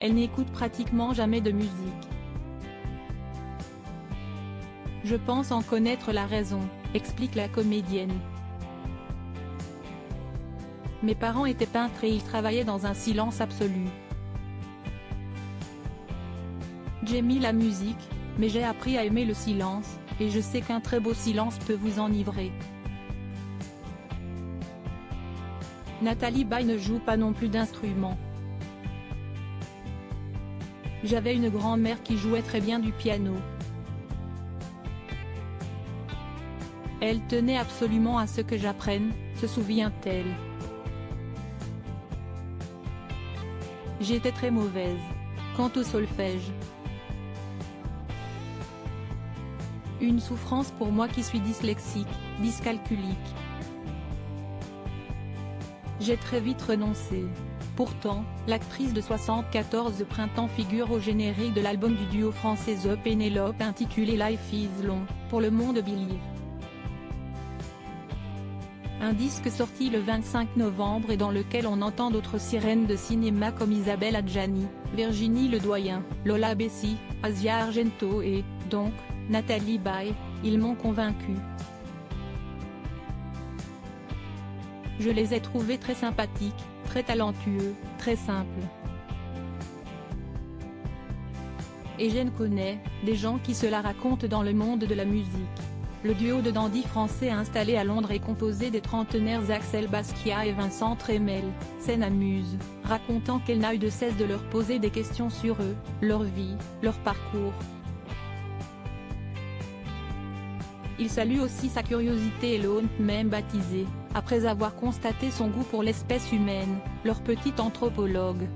Elle n'écoute pratiquement jamais de musique. Je pense en connaître la raison, explique la comédienne. Mes parents étaient peintres et ils travaillaient dans un silence absolu. J'aimais la musique, mais j'ai appris à aimer le silence, et je sais qu'un très beau silence peut vous enivrer. Nathalie Baye ne joue pas non plus d'instrument. J'avais une grand-mère qui jouait très bien du piano. Elle tenait absolument à ce que j'apprenne, se souvient-elle. J'étais très mauvaise. Quant au solfège, une souffrance pour moi qui suis dyslexique, dyscalculique. J'ai très vite renoncé. Pourtant, l'actrice de 74 de Printemps figure au générique de l'album du duo français The Pénélope intitulé Life is Long, pour le monde Believe. Un disque sorti le 25 novembre et dans lequel on entend d'autres sirènes de cinéma comme Isabelle Adjani, Virginie Ledoyen, Lola Bessi, Asia Argento et, donc, Nathalie Baye. Ils m'ont convaincue. Je les ai trouvés très sympathiques, très talentueux, très simples. Et je connais des gens qui se la racontent dans le monde de la musique. Le duo de dandy français installé à Londres est composé des trentenaires Axel Basquiat et Vincent Trémel, scène amuse, racontant qu'elle n'a eu de cesse de leur poser des questions sur eux, leur vie, leur parcours. Il salue aussi sa curiosité et l'ont même baptisé, après avoir constaté son goût pour l'espèce humaine, leur petit anthropologue.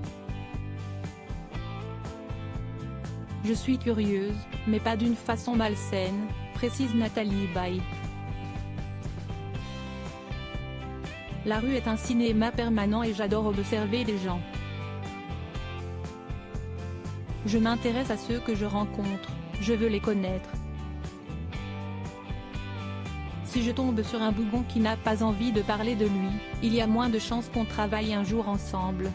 Je suis curieuse, mais pas d'une façon malsaine, précise Nathalie Baye. La rue est un cinéma permanent et j'adore observer les gens. Je m'intéresse à ceux que je rencontre, je veux les connaître. Si je tombe sur un bougon qui n'a pas envie de parler de lui, il y a moins de chances qu'on travaille un jour ensemble.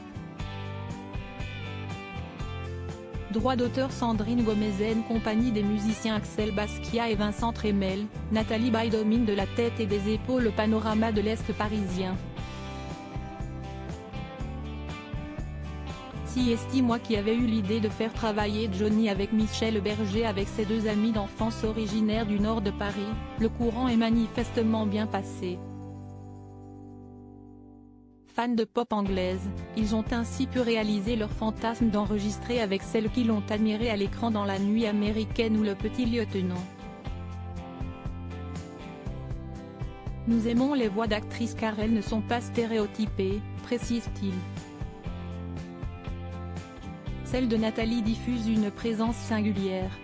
Droit d'auteur Sandrine Gomezen, compagnie des musiciens Axel Basquiat et Vincent Trémel, Nathalie Baye domine de la tête et des épaules le panorama de l'Est parisien. Si est-il moi qui avais eu l'idée de faire travailler Johnny avec Michel Berger avec ses deux amis d'enfance originaires du nord de Paris, le courant est manifestement bien passé. Fans de pop anglaise, ils ont ainsi pu réaliser leur fantasme d'enregistrer avec celle qui l'ont admiré à l'écran dans La Nuit américaine ou Le Petit Lieutenant. Nous aimons les voix d'actrices car elles ne sont pas stéréotypées, précise-t-il. Celle de Nathalie diffuse une présence singulière.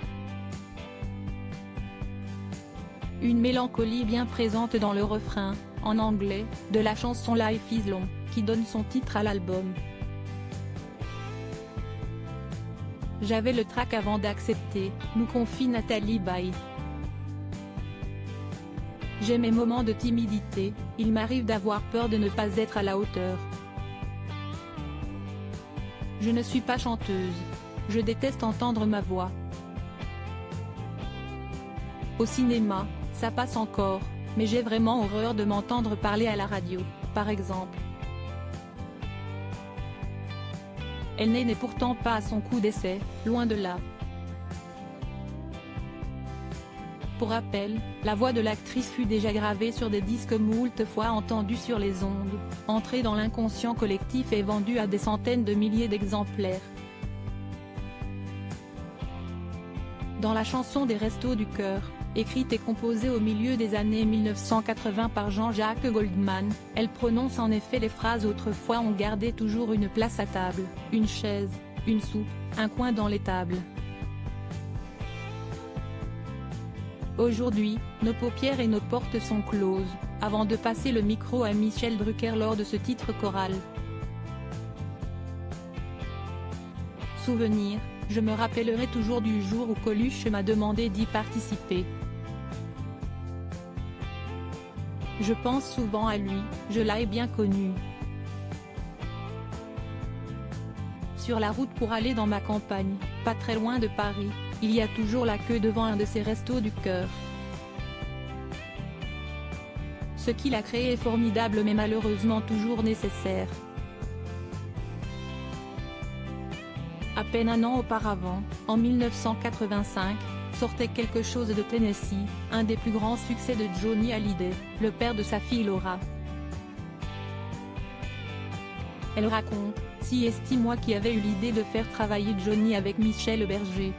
Une mélancolie bien présente dans le refrain, en anglais, de la chanson Life is Long, qui donne son titre à l'album. J'avais le trac avant d'accepter, nous confie Nathalie Baye. J'ai mes moments de timidité, il m'arrive d'avoir peur de ne pas être à la hauteur. Je ne suis pas chanteuse. Je déteste entendre ma voix. Au cinéma, ça passe encore, mais j'ai vraiment horreur de m'entendre parler à la radio, par exemple. Elle n'est pourtant pas à son coup d'essai, loin de là. Pour rappel, la voix de l'actrice fut déjà gravée sur des disques moult fois entendus sur les ondes, entrée dans l'inconscient collectif et vendue à des centaines de milliers d'exemplaires. Dans la chanson des Restos du Cœur, écrite et composée au milieu des années 1980 par Jean-Jacques Goldman, elle prononce en effet les phrases « Autrefois on gardait toujours une place à table, une chaise, une soupe, un coin dans l'étable ». Aujourd'hui, nos paupières et nos portes sont closes, avant de passer le micro à Michel Drucker lors de ce titre choral. Souvenir, je me rappellerai toujours du jour où Coluche m'a demandé d'y participer. Je pense souvent à lui, je l'ai bien connu. sur la route pour aller dans ma campagne, pas très loin de Paris, il y a toujours la queue devant un de ces restos du cœur. Ce qu'il a créé est formidable mais malheureusement toujours nécessaire. À peine un an auparavant, en 1985, sortait Quelque chose de Tennessee, un des plus grands succès de Johnny Hallyday, le père de sa fille Laura. Elle raconte, si est-moi qui avait eu l'idée de faire travailler Johnny avec Michel Berger.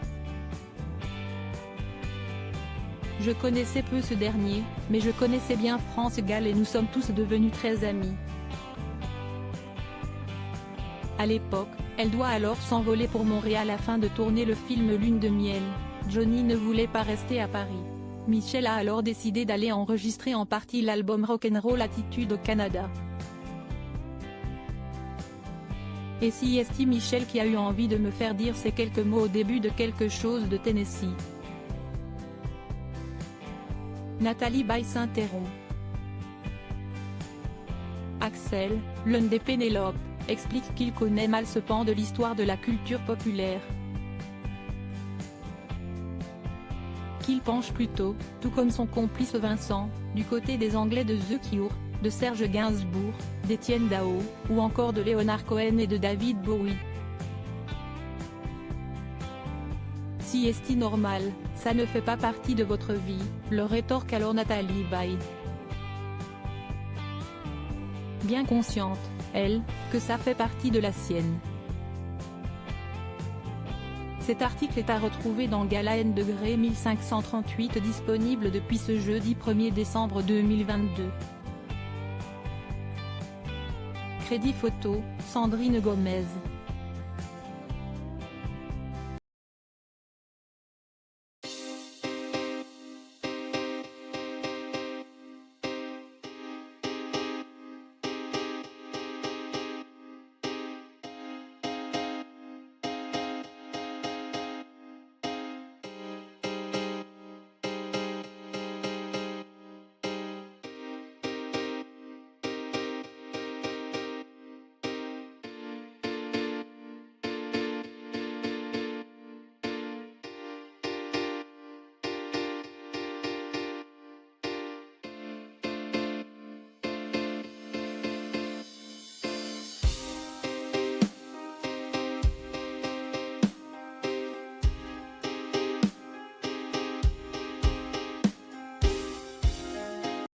Je connaissais peu ce dernier, mais je connaissais bien France Gall et nous sommes tous devenus très amis. À l'époque, elle doit alors s'envoler pour Montréal afin de tourner le film Lune de miel. Johnny ne voulait pas rester à Paris. Michel a alors décidé d'aller enregistrer en partie l'album Rock'n'Roll Attitude au Canada. Et si est Michel qui a eu envie de me faire dire ces quelques mots au début de Quelque chose de Tennessee. Nathalie Baye s'interrompt. Axel, l'un des Pénélope, explique qu'il connaît mal ce pan de l'histoire de la culture populaire. Qu'il penche plutôt, tout comme son complice Vincent, du côté des Anglais de The Cure, de Serge Gainsbourg, d'Étienne Dao, ou encore de Leonard Cohen et de David Bowie. Si est normal, ça ne fait pas partie de votre vie, leur rétorque alors Nathalie Baye. Bien consciente, elle, que ça fait partie de la sienne. Cet article est à retrouver dans Gala N degré 1538 disponible depuis ce jeudi 1er décembre 2022. Crédit photo, Sandrine Gomez.